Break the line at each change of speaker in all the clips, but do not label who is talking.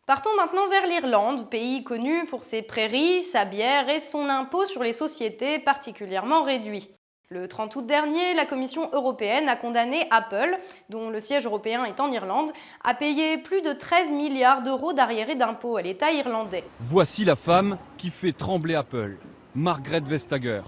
Partons maintenant vers l'Irlande, pays connu pour ses prairies, sa bière et son impôt sur les sociétés particulièrement réduit. Le 30 août dernier, la Commission européenne a condamné Apple, dont le siège européen est en Irlande, à payer plus de 13 milliards d'euros d'arriérés d'impôts à l'État irlandais.
Voici la femme qui fait trembler Apple, Margrethe Vestager.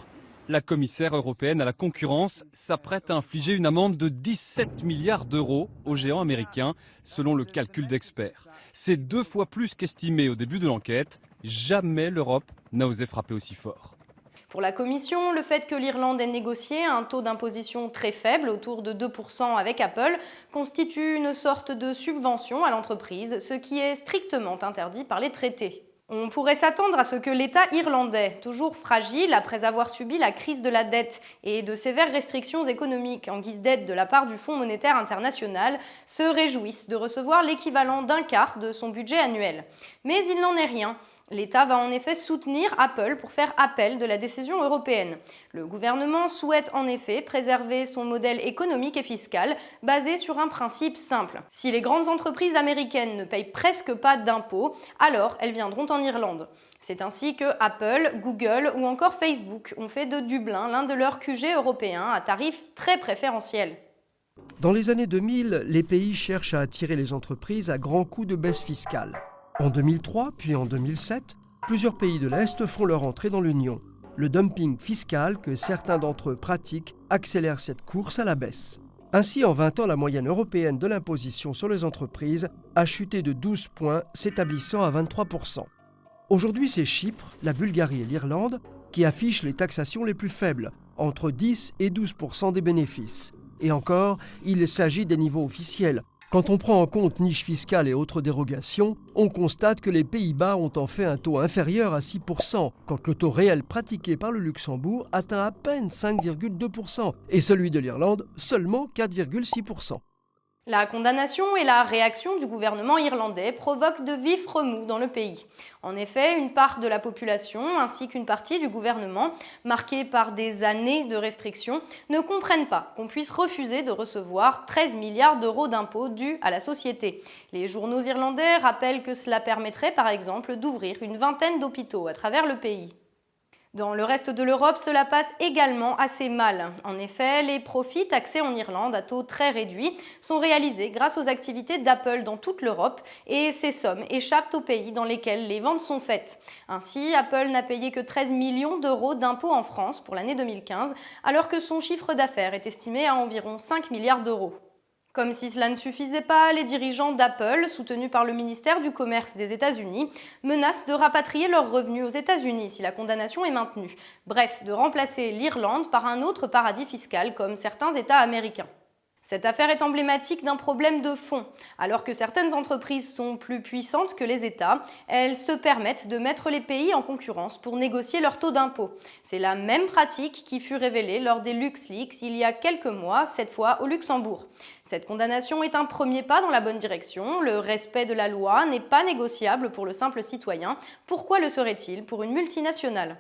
La commissaire européenne à la concurrence s'apprête à infliger une amende de 17 milliards d'euros aux géants américains, selon le calcul d'experts. C'est 2 fois plus qu'estimé au début de l'enquête. Jamais l'Europe n'a osé frapper aussi fort.
Pour la Commission, le fait que l'Irlande ait négocié un taux d'imposition très faible, autour de 2% avec Apple, constitue une sorte de subvention à l'entreprise, ce qui est strictement interdit par les traités. On pourrait s'attendre à ce que l'État irlandais, toujours fragile après avoir subi la crise de la dette et de sévères restrictions économiques en guise d'aide de la part du Fonds monétaire international, se réjouisse de recevoir l'équivalent d'un quart de son budget annuel. Mais il n'en est rien. L'État va en effet soutenir Apple pour faire appel de la décision européenne. Le gouvernement souhaite en effet préserver son modèle économique et fiscal basé sur un principe simple. Si les grandes entreprises américaines ne payent presque pas d'impôts, alors elles viendront en Irlande. C'est ainsi que Apple, Google ou encore Facebook ont fait de Dublin l'un de leurs QG européens à tarifs très préférentiels.
Dans les années 2000, les pays cherchent à attirer les entreprises à grands coups de baisse fiscale. En 2003, puis en 2007, plusieurs pays de l'Est font leur entrée dans l'Union. Le dumping fiscal que certains d'entre eux pratiquent accélère cette course à la baisse. Ainsi, en 20 ans, la moyenne européenne de l'imposition sur les entreprises a chuté de 12 points, s'établissant à 23%. Aujourd'hui, c'est Chypre, la Bulgarie et l'Irlande qui affichent les taxations les plus faibles, entre 10 et 12% des bénéfices. Et encore, il s'agit des niveaux officiels. Quand on prend en compte niches fiscales et autres dérogations, on constate que les Pays-Bas ont en fait un taux inférieur à 6%, quand le taux réel pratiqué par le Luxembourg atteint à peine 5,2%, et celui de l'Irlande seulement 4,6%.
La condamnation et la réaction du gouvernement irlandais provoquent de vifs remous dans le pays. En effet, une part de la population ainsi qu'une partie du gouvernement, marquée par des années de restrictions, ne comprennent pas qu'on puisse refuser de recevoir 13 milliards d'euros d'impôts dus à la société. Les journaux irlandais rappellent que cela permettrait par exemple d'ouvrir une vingtaine d'hôpitaux à travers le pays. Dans le reste de l'Europe, cela passe également assez mal. En effet, les profits taxés en Irlande à taux très réduits sont réalisés grâce aux activités d'Apple dans toute l'Europe et ces sommes échappent aux pays dans lesquels les ventes sont faites. Ainsi, Apple n'a payé que 13 millions d'euros d'impôts en France pour l'année 2015, alors que son chiffre d'affaires est estimé à environ 5 milliards d'euros. Comme si cela ne suffisait pas, les dirigeants d'Apple, soutenus par le ministère du Commerce des États-Unis, menacent de rapatrier leurs revenus aux États-Unis si la condamnation est maintenue. Bref, de remplacer l'Irlande par un autre paradis fiscal comme certains États américains. Cette affaire est emblématique d'un problème de fond. Alors que certaines entreprises sont plus puissantes que les États, elles se permettent de mettre les pays en concurrence pour négocier leur taux d'impôt. C'est la même pratique qui fut révélée lors des LuxLeaks il y a quelques mois, cette fois au Luxembourg. Cette condamnation est un premier pas dans la bonne direction. Le respect de la loi n'est pas négociable pour le simple citoyen. Pourquoi le serait-il pour une multinationale ?